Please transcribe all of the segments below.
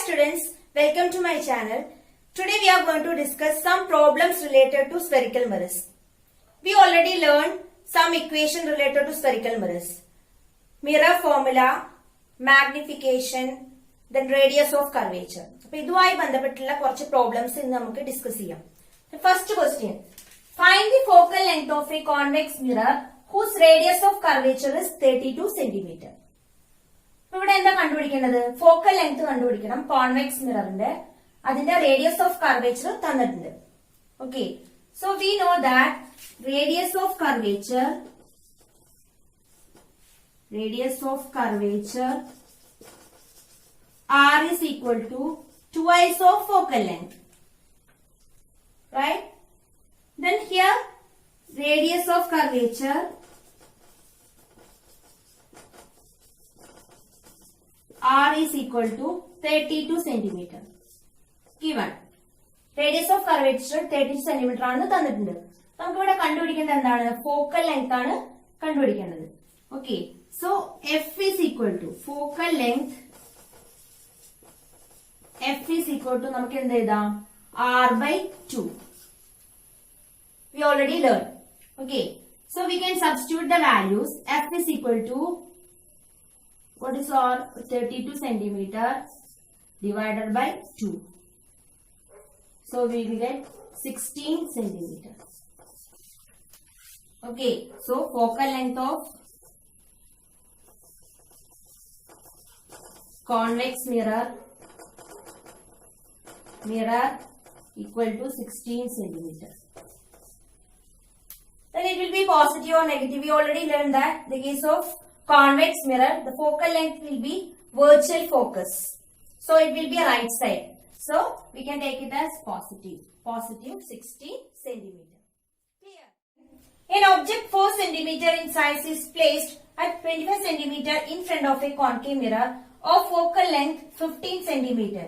students, welcome to my channel. Today we are going to discuss some problems related to spherical mirrors. We already learned some equation related to spherical mirrors. Mirror formula, magnification, then radius of curvature. അപ്പോൾ ഇതുമായി ബന്ധപ്പെട്ടുള്ള കുറച്ച് problems ഇന്ന് നമുക്ക് discuss ചെയ്യാം. First question. Find the focal length of a convex mirror whose radius of curvature is 32 cm. ഇവിടെ എന്താ കണ്ടുപിടിക്കേണ്ടത്? ഫോക്കൽ ലെങ്ത് കണ്ടുപിടിക്കണം. കോൺവെക്സ് മിററിന്റെ അതിന്റെ റേഡിയസ് ഓഫ് കർവേച്ചർ തന്നിട്ടുണ്ട്. Okay, so we know that radius of curvature R is equal to twice of focal length, right? Then here radius of curvature R is equal to 32 centimeter. Given. Radius of curvature 32 centimeter ആണെന്ന് തന്നിട്ടുണ്ട്. നമുക്ക് ഇവിടെ കണ്ടുപിടിക്കേണ്ടത് എന്താണ്? Focal length ആണ് കണ്ടുപിടിക്കേണ്ടത്. Okay, so F is equal to focal length. F is equal to നമുക്ക് എന്ത് എഴുതാം? R by 2. We already learned. Okay, so we can substitute the values. F is equal to what is our 32 centimeter divided by 2. So we will get 16 centimeter. Okay, so focal length of convex mirror equal to 16 centimeter. Then it will be positive or negative. We already learned that the case of convex mirror, the focal length will be virtual focus. So it will be a right side. So we can take it as positive 16 centimeter. Clear? An object 4 centimeter in size is placed at 25 centimeter in front of a concave mirror of focal length 15 centimeter.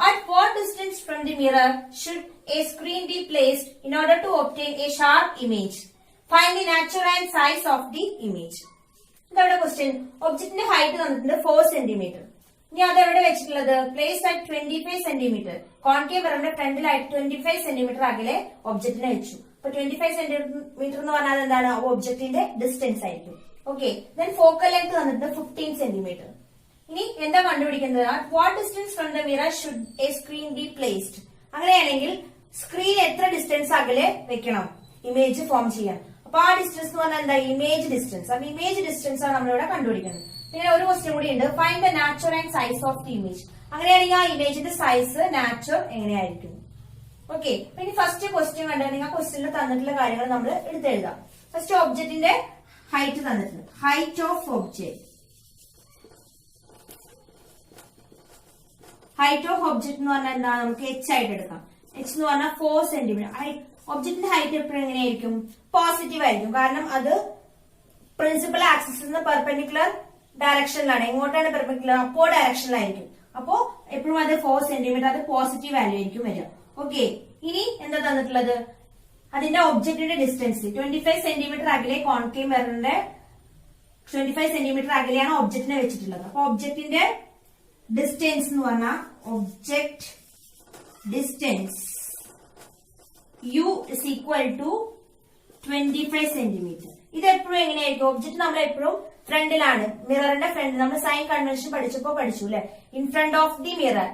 At what distance from the mirror should a screen be placed in order to obtain a sharp image? Find the nature and size of the image. ഇതവിടെ question. ഒബ്ജക്റ്റിന്റെ height തന്നിട്ടുണ്ട് 4 centimetre. ഇനി അത് എവിടെ വെച്ചിട്ടുള്ളത്? Place at 25 centimetre. Concave മിററിന്റെ ഫ്രണ്ടിലായിട്ട് 25 centimetre അകലെ ഒബ്ജക്റ്റിനെ വെച്ചു. അപ്പൊ 25 സെന്റിമീറ്റർ എന്ന് പറഞ്ഞാൽ എന്താണ്? ഒബ്ജക്റ്റിന്റെ ഡിസ്റ്റൻസ് ആയിരിക്കും. ഓക്കെ, ദെൻ ഫോക്കൽ ലെങ്ത് തന്നിട്ടുണ്ട് 15 സെന്റിമീറ്റർ. ഇനി എന്താ കണ്ടുപിടിക്കുന്നത്? What distance from the mirror should A screen B placed? അങ്ങനെയാണെങ്കിൽ സ്ക്രീൻ എത്ര ഡിസ്റ്റൻസ് അകലെ വെക്കണം ഇമേജ് ഫോം ചെയ്യാൻ? അപ്പൊ ആ ഡിസ്റ്റൻസ് എന്ന് പറഞ്ഞാൽ എന്താ? Image distance. അപ്പൊ ഇമേജ് ഡിസ്റ്റൻസ് ആണ് നമ്മളിവിടെ കണ്ടുപിടിക്കുന്നത്. പിന്നെ ഒരു ക്വസ്റ്റ്യൻ കൂടി ഉണ്ട്, find the nature and size of the image. അങ്ങനെയാണെങ്കിൽ ആ ഇമേജിന്റെ സൈസ് നാച്ചർ എങ്ങനെയായിരിക്കും? ഓക്കെ, ഇനി ഫസ്റ്റ് ക്വസ്റ്റ്യൻ കണ്ടിട്ടുണ്ടെങ്കിൽ ആ ക്വസ്റ്റ്യനിൽ തന്നിട്ടുള്ള കാര്യങ്ങൾ നമ്മൾ എടുത്തെഴുതാം. ഫസ്റ്റ് ഒബ്ജക്റ്റിന്റെ ഹൈറ്റ് തന്നിട്ടുണ്ട്. ഹൈറ്റ് ഓഫ് ഒബ്ജക്ട് എന്ന് പറഞ്ഞാൽ എന്താ? നമുക്ക് H ആയിട്ട് എടുക്കാം. H എന്ന് പറഞ്ഞാൽ 4 സെന്റിമീറ്റർ. ഒബ്ജക്റ്റിന്റെ ഹൈറ്റ് എപ്പോഴും എങ്ങനെയായിരിക്കും? പോസിറ്റീവ് ആയിരിക്കും. കാരണം അത് പ്രിൻസിപ്പൽ ആക്സിസിൽ നിന്ന് പെർപെൻഡിക്കുലർ ഡയറക്ഷനിലാണ്. എങ്ങോട്ടാണ് പെർപെൻഡിക്കുലർ? അപ്പോ ഡയറക്ഷനിലായിരിക്കും. അപ്പോ എപ്പോഴും അത് 4 സെന്റിമീറ്റർ, അത് പോസിറ്റീവ് വാല്യൂ ആയിരിക്കും വരിക. ഓക്കെ, ഇനി എന്താ തന്നിട്ടുള്ളത്? അതിന്റെ ഒബ്ജക്റ്റിന്റെ ഡിസ്റ്റൻസ് 25 സെന്റിമീറ്റർ അകലെ കോൺകേവ് മിററിന്റെ 25 സെന്റിമീറ്റർ അകലെയാണ് ഒബ്ജക്റ്റിനെ വെച്ചിട്ടുള്ളത്. അപ്പൊ ഒബ്ജക്റ്റിന്റെ ഡിസ്റ്റൻസ് എന്ന് പറഞ്ഞാൽ object distance U is equal to 25 centimeter. ഇത് എപ്പോഴും എങ്ങനെയായിരിക്കും? ഒബ്ജക്ട് നമ്മൾ എപ്പോഴും ഫ്രണ്ടിലാണ്, മിററിന്റെ ഫ്രണ്ട്. നമ്മൾ സൈൻ കൺവെൻഷൻ പഠിച്ചപ്പോ പഠിച്ചു അല്ലെ? In front of the mirror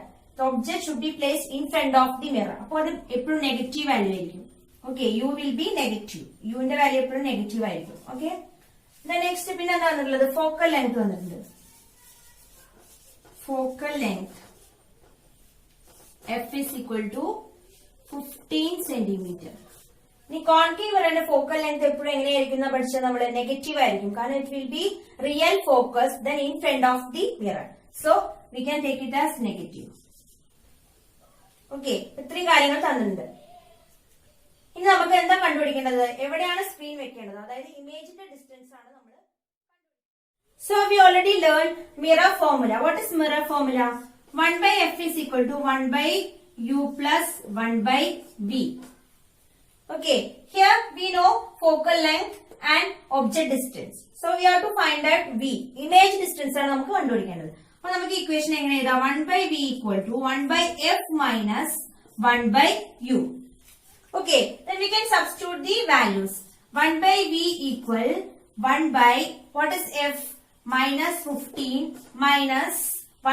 object should be placed in front of the mirror. അപ്പോൾ അത് എപ്പോഴും നെഗറ്റീവ് വാല്യൂ ആയിരിക്കും. Okay, u will be negative. യുവിന്റെ വാല്യൂ എപ്പോഴും നെഗറ്റീവ് ആയിരിക്കും. ഓക്കെ, നെക്സ്റ്റ് പിന്നെ എന്താ വന്നിട്ടുള്ളത്? ഫോക്കൽ ലെങ്ത് വന്നിട്ടുണ്ട്. Focal length F is equal to 15 സെന്റിമീറ്റർ. ഇനി കോൺകേവ് മിററിന്റെ ഫോക്കൽ ലെങ്ത് എപ്പോഴും എങ്ങനെയായിരിക്കും പഠിച്ചത്? നമ്മള് നെഗറ്റീവ് ആയിരിക്കും. കാരണം it will be real focus then in front of the mirror. So we can take it as negative. Okay, ഇത്രയും കാര്യങ്ങൾ തന്നിട്ടുണ്ട്. ഇനി നമുക്ക് എന്താ കണ്ടുപിടിക്കേണ്ടത്? എവിടെയാണ് സ്ക്രീൻ വെക്കേണ്ടത്? അതായത് ഇമേജിന്റെ ഡിസ്റ്റൻസ് ആണ് നമ്മൾ. So we already learned mirror formula. What is mirror formula? 1 by F is equal to 1 by U plus 1 by V. Okay, here we know focal length and object distance. So we have to find out V. Image distance ആണ് നമുക്ക് കണ്ടുപിടിക്കേണ്ടത്. അപ്പൊ നമുക്ക് equation എങ്ങനെ എഴുതാം? 1/v equal to 1/f minus 1/u. Okay, then we can substitute the values. 1/v equal 1 by what is f? Minus 15 minus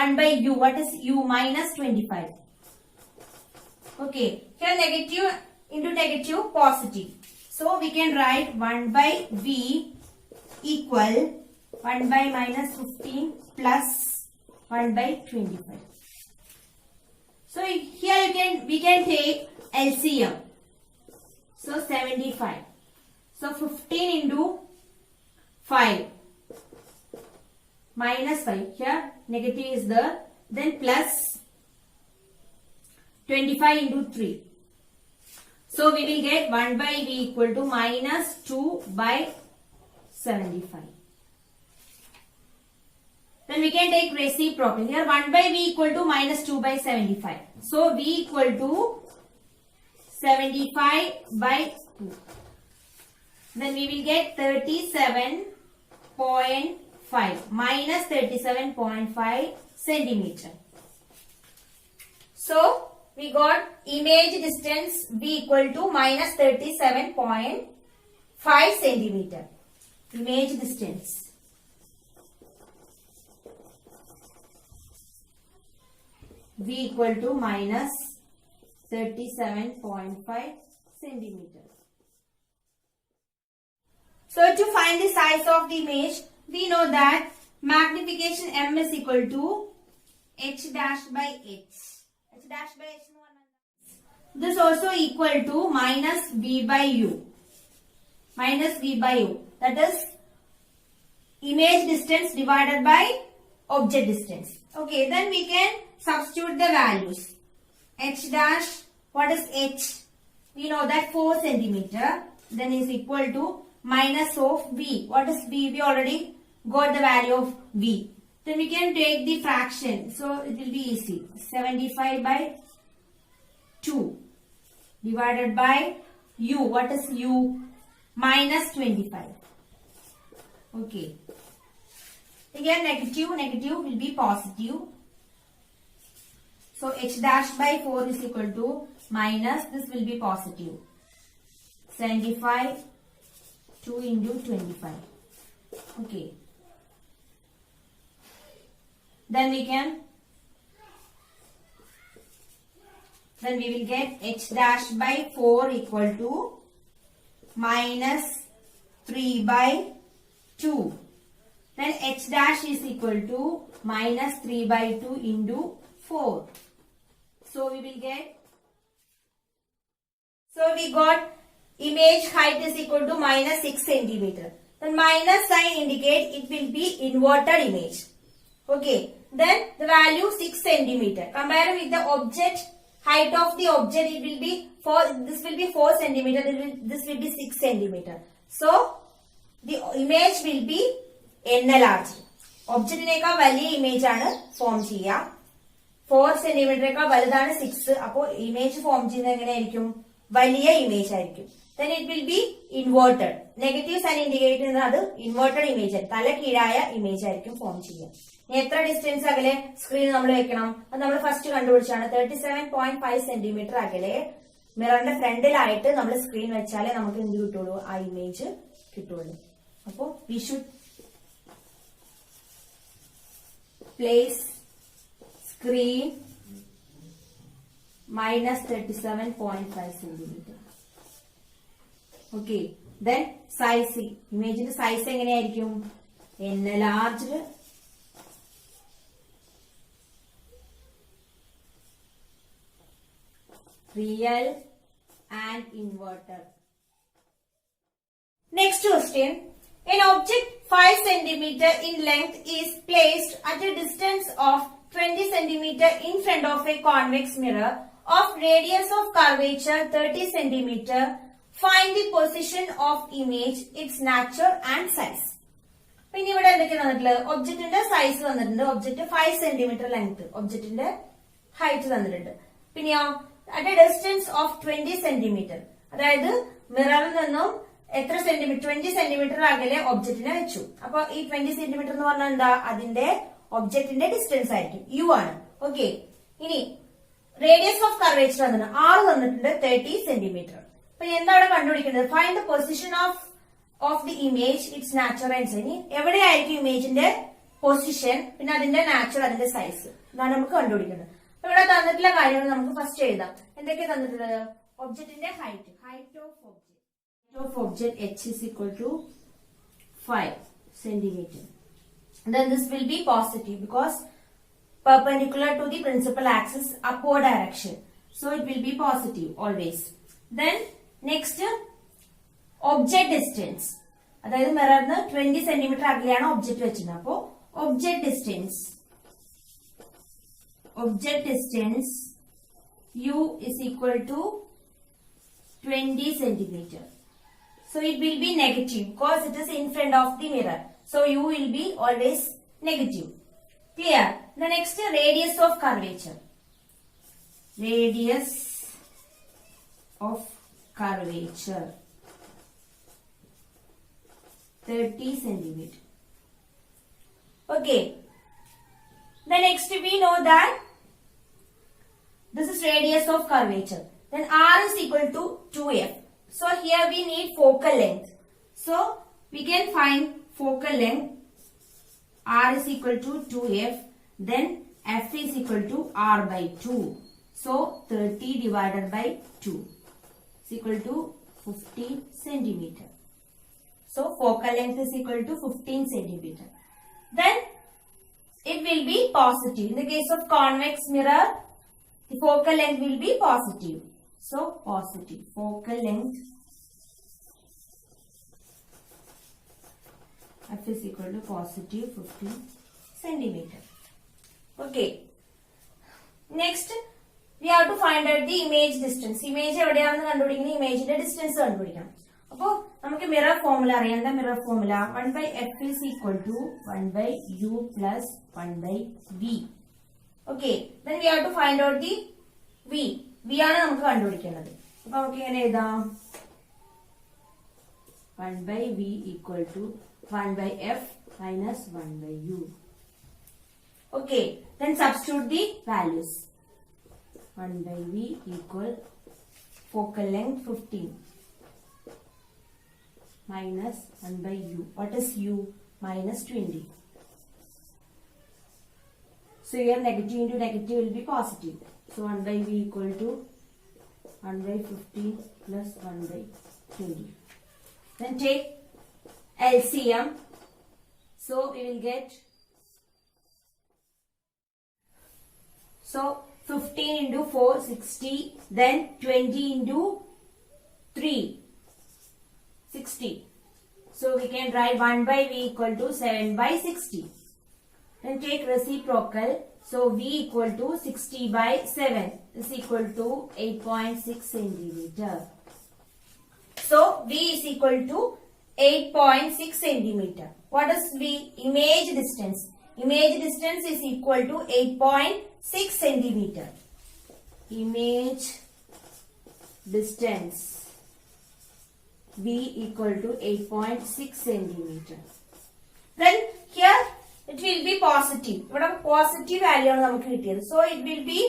1/u. What is u? Minus 25. Okay, here negative into negative positive. So we can write 1/v equal 1 by minus 15 plus 1/25. So here we can take LCM. So 75. So 15 into 5 minus 5. Here negative is there. Then plus 25 into 3. So we will get 1/v equal to minus 2/75. Then we can take reciprocal. Here 1/v equal to minus 2/75. So v equal to 75/2. Then we will get 37.5 minus 37.5 centimeter. So we got image distance v equal to minus 37.5 centimeter. Image distance. V equal to minus 37.5 centimeter. So to find the size of the image, we know that magnification m is equal to h dash by h. H dash by h. This also equal to minus v by u. Minus v by u. That is image distance divided by object distance. Okay, then we can substitute the values. H dash, what is h? We know that 4 centimeter. Then is equal to minus of v. What is v? We already got the value of v. Then we can take the fraction. So it will be easy. 75/2 divided by u. What is u? Minus 25. Okay. Again negative will be positive. So h dash by 4 is equal to minus, this will be positive. 75 2 into 25. Okay. Then we will get h dash by 4 equal to minus 3/2. Then h dash is equal to minus 3/2 into 4. So we will get, so we got image height is equal to minus 6 centimeter. The minus sign indicate it will be inverted image. Okay. Then the value 6 centimeter. Compare with the object, height of the object, it will be 4, this will be 4 centimeter, this will be 6 centimeter. So the image will be enlarged. Object neka വലിയ image ആണ് form ചെയ്യുക. 4 centimeter വലുതാണ് 6. അപ്പോൾ image form ചെയ്യുന്നത് എങ്ങനെയായിരിക്കും? വലിയ image ആയിരിക്കും. Then it will be inverted. Negative sign indicate ചെയ്യുന്നത് അത് inverted image ആണ്. തലകീഴായ image ആയിരിക്കും form ചെയ്യുക. എത്ര ഡിസ്റ്റൻസ് അകലെ സ്ക്രീൻ നമ്മൾ വെക്കണം? അത് നമ്മൾ ഫസ്റ്റ് കണ്ടുപിടിച്ചാണ്. 37.5 സെന്റിമീറ്റർ അകലെ മിററിന്റെ ഫ്രണ്ടിലായിട്ട് നമ്മൾ സ്ക്രീൻ വെച്ചാലേ നമുക്ക് എന്ത് കിട്ടുള്ളൂ? ആ ഇമേജ് കിട്ടുള്ളൂ. അപ്പോ we should place screen minus 37.5 centimeter. Okay. Then size. Imagine the size എങ്ങനെയായിരിക്കും? Enlarged real and inverted. Next question. An object 5 cm in length is placed at a distance of 20 cm in front of a convex mirror of radius of curvature 30 cm. Find the position of image, its nature and size. പിന്നെ ഇവിടെ എന്തൊക്കെയാണ് തന്നിട്ടുള്ളത്? ഒബ്ജക്റ്റിന്റെ size തന്നിട്ടുണ്ട്. Object 5 centimetre length. ഒബ്ജക്റ്റിന്റെ height തന്നിട്ടുണ്ട്. പിന്നെയോ at a distance of 20 centimeter. അതായത് മിററിൽ നിന്നും എത്ര സെന്റിമീറ്റർ? 20 സെന്റിമീറ്റർ അകലെ ഒബ്ജക്റ്റിനെ വെച്ചു. അപ്പൊ ഈ 20 സെന്റിമീറ്റർ എന്ന് പറഞ്ഞാൽ എന്താ? അതിന്റെ ഒബ്ജക്റ്റിന്റെ ഡിസ്റ്റൻസ് ആയിരിക്കും യു ആണ്. ഓക്കെ, ഇനി റേഡിയസ് ഓഫ് കർവേച്ചർ എന്നാണ് R തന്നിട്ടുണ്ട് 30 സെന്റിമീറ്റർ. അപ്പൊ എന്താണ് കണ്ടുപിടിക്കേണ്ടത്? Find the position of the image, it's natural and size. ഇനി എവിടെയായിരിക്കും ഇമേജിന്റെ പൊസിഷൻ, പിന്നെ അതിന്റെ നാച്ചുറൽ, അതിന്റെ സൈസ്, ഇതാണ് നമുക്ക് കണ്ടുപിടിക്കേണ്ടത്. അപ്പൊ ഇവിടെ തന്നിട്ടുള്ള കാര്യങ്ങൾ നമുക്ക് ഫസ്റ്റ് എഴുതാം. എന്തൊക്കെ തന്നിട്ടുള്ളത്? ഒബ്ജക്റ്റിന്റെ height of object h is equal to 5 centimeter. Then this will be positive because perpendicular to the principal axis upward direction. So it will be positive always. Then next object distance. അതായത് മിററിന് 20 centimetre അകലെയാണ് object വെച്ചിരുന്നത്. അപ്പോ object distance u is equal to 20 centimeter. So it will be negative because it is in front of the mirror. So u will be always negative. Clear? The next radius of curvature. Radius of curvature 30 centimeter. Okay. The next we know that this is radius of curvature. Then R is equal to 2f. So here we need focal length. So we can find focal length. R is equal to 2f. Then f is equal to R by 2. So 30 divided by 2 is equal to 15 centimeter. So focal length is equal to 15 centimeter. Then it will be positive. In the case of convex mirror, the focal length will be positive. So positive focal length f is equal to positive 15 centimeter. Okay. Next we have to find out the image distance. Image എവിടെയാണെന്ന് കണ്ടുപിടിക്കണം, ഇമേജിന്റെ distance കണ്ടുപിടിക്കണം. അപ്പോൾ നമുക്ക് mirror formula അറിയാം. എന്താ mirror formula? 1/f is equal to 1/u plus 1/v. Okay. Then we have to find out the v. v ആണ് നമുക്ക് കണ്ടുപിടിക്കേണ്ടത്. അപ്പൊ നമുക്ക് ഇങ്ങനെ എഴുതാം 1/v equal to 1/f minus 1/u. Okay. Then substitute the values. 1/v equal focal length 15 minus 1/u. What is u? Minus 20. So here negative into negative will be positive. So 1/v equal to 1/15 plus 1/20. Then take LCM. So we will get 15 into 4 60. Then 20 into 3 60. So we can write 1/v equal to 7/60. Then take reciprocal. So v equal to 60/7 is equal to 8.6 centimeter. So v is equal to 8.6 centimeter. What is v? Image distance. Image distance is equal to 8.6 centimeter. Image distance v equal to 8.6 centimeter. Then here it will be positive. ഇവിടെ positive value ആണ് നമുക്ക് കിട്ടിയത്. So it will be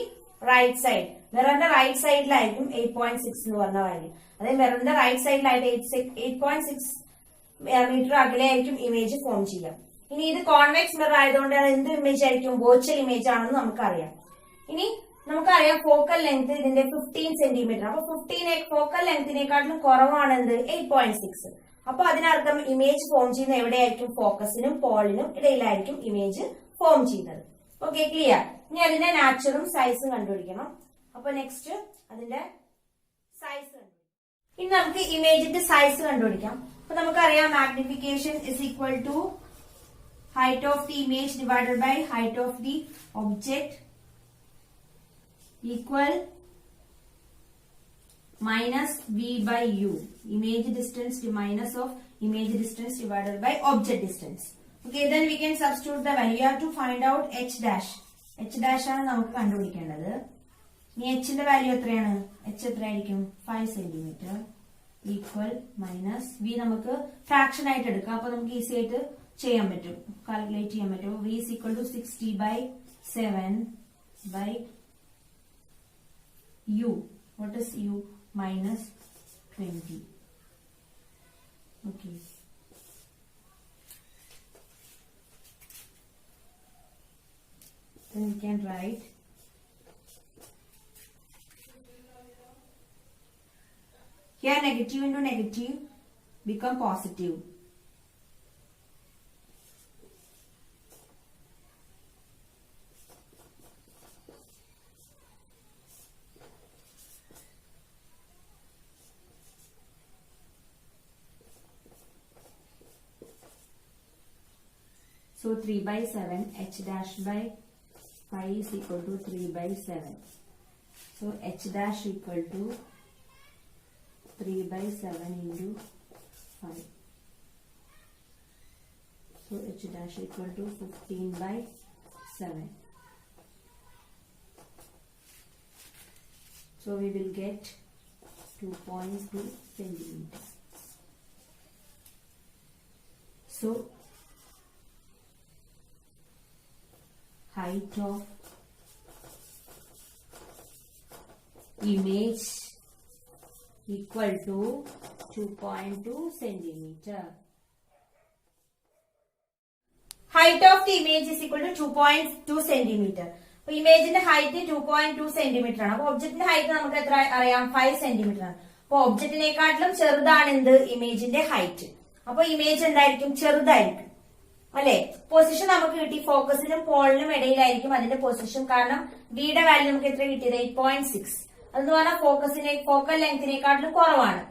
right side. മിററിന്റെ right സൈഡിലായിരിക്കും 8.6 എന്ന് പറഞ്ഞ value. അതായത് മിററിന്റെ right സൈഡിലായിട്ട് 8.6 മീറ്റർ അകലെയായിരിക്കും ഇമേജ് ഫോം ചെയ്യാം. ഇനി ഇത് കോൺവെക്സ് മിറർ ആയതുകൊണ്ട് എന്ത് ഇമേജ് ആയിരിക്കും? വെർച്വൽ ഇമേജ് ആണെന്ന് നമുക്കറിയാം. ഇനി നമുക്കറിയാം ഫോക്കൽ ലെങ്ത് ഇതിന്റെ 15 സെന്റിമീറ്റർ. അപ്പൊ 15 ഫോക്കൽ ലെങ്തിനെക്കാട്ടിലും കുറവാണ് എന്ത്? 8.6. അപ്പൊ അതിനർത്ഥം ഇമേജ് ഫോം ചെയ്യുന്ന എവിടെയായിരിക്കും? ഫോക്കസിനും പോളിനും ഇടയിലായിരിക്കും ഇമേജ് ഫോം ചെയ്യുന്നത്. Okay, clear? ഇനി അതിന്റെ നാച്ചുറും സൈസും കണ്ടുപിടിക്കണം. അപ്പൊ നെക്സ്റ്റ് അതിന്റെ സൈസ് കണ്ടുപിടിക്കാം. ഇനി നമുക്ക് ഇമേജിന്റെ സൈസ് കണ്ടുപിടിക്കാം. അപ്പൊ നമുക്കറിയാം magnification is equal to height of the image divided by height of the object equal minus v by u. Image distance to minus of image distance divided by object distance. Okay, then we can substitute the value. You have to find out h dash. h dash ആണ് നമുക്ക് കണ്ടുപിടിക്കേണ്ടത്. ഇനി h ന്റെ value എത്രയാണ്? h എത്രയായിരിക്കും? 5 centimetre equal minus v നമുക്ക് fraction ആയിട്ട് എടുക്കാം. അപ്പൊ നമുക്ക് ഈസി ആയിട്ട് ചെയ്യാൻ പറ്റും, കാൽക്കുലേറ്റ് ചെയ്യാൻ പറ്റും. V is equal to 60/7 by U. What is U? Minus 20. Okay. Then we can write here negative into negative become positive. So 3/7 h dash by 5 is equal to 3/7. So h dash equal to 3/7 into 5. So h dash equal to 15/7. So we will get 2.2 centimeter. So height of image equal to 2.2 centimeter. Height of the image is equal to 2.2 centimeter. അപ്പൊ ഇമേജിന്റെ height 2.2 centimetre ആണ്. അപ്പൊ ഒബ്ജക്റ്റിന്റെ height നമുക്ക് എത്ര അറിയാം? 5 centimetre ആണ്. അപ്പൊ ഒബ്ജക്റ്റിനെക്കാട്ടിലും ചെറുതാണ് എന്ത്? ഇമേജിന്റെ ഹൈറ്റ്. അപ്പൊ ഇമേജ് എന്തായിരിക്കും? ചെറുതായിരിക്കും അല്ലെ? പൊസിഷൻ നമുക്ക് കിട്ടി, ഫോക്കസിനും പോളിനും ഇടയിലായിരിക്കും അതിന്റെ പൊസിഷൻ. കാരണം ഡിയുടെ വാല്യൂ നമുക്ക് എത്ര കിട്ടിയത്? 8.6. അതെന്ന് പറഞ്ഞാൽ ഫോക്കൽ ലെങ്തിനെക്കാട്ടിലും കുറവാണ്.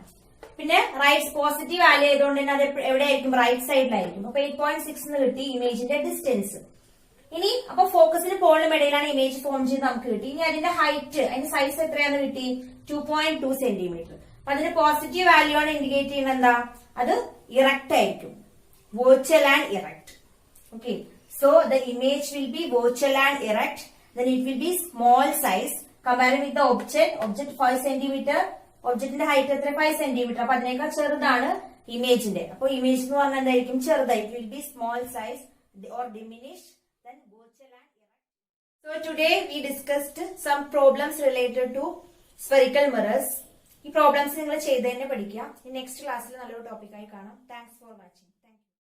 പിന്നെ റൈറ്റ് പോസിറ്റീവ് വാല്യൂ ആയതുകൊണ്ട് തന്നെ അത് എവിടെയായിരിക്കും? റൈറ്റ് സൈഡിലായിരിക്കും. അപ്പൊ 8.6 എന്ന് കിട്ടി ഇമേജിന്റെ ഡിസ്റ്റൻസ്. ഇനി അപ്പൊ ഫോക്കസിന് പോളിനും ഇടയിലാണ് ഇമേജ് ഫോം ചെയ്ത് നമുക്ക് കിട്ടി. ഇനി അതിന്റെ ഹൈറ്റ്, അതിന്റെ സൈസ് എത്രയാന്ന് കിട്ടി? 2.2 സെന്റിമീറ്റർ. അപ്പൊ അതിന്റെ പോസിറ്റീവ് വാല്യൂ ആണ് ഇൻഡിക്കേറ്റ് ചെയ്യുന്നത് എന്താ? അത് ഇറക്റ്റ് ആയിരിക്കും, vertical and erect. Okay, so the image will be vertical and erect. Then it will be small size comparing with the object 5 centimeter. ഒബ്ജക്റ്റിന്റെ ഹൈറ്റ് എത്ര? 5 സെന്റിമീറ്റർ. അപ്പൊ അതിനേക്കാൾ ചെറുതാണ് ഇമേജിന്റെ. അപ്പൊ ഇമേജ് എന്ന് പറഞ്ഞാൽ എന്തായിരിക്കും? ചെറുതായി. It will be small size or diminished, then vertical and erect. So today we discussed some problems related to spherical mirrors. ഈ പ്രോബ്ലംസ് നിങ്ങൾ ചെയ്ത് തന്നെ പഠിക്കുക. നെക്സ്റ്റ് ക്ലാസ്സിൽ നല്ലൊരു ടോപ്പിക്കായി കാണാം. Thanks for watching.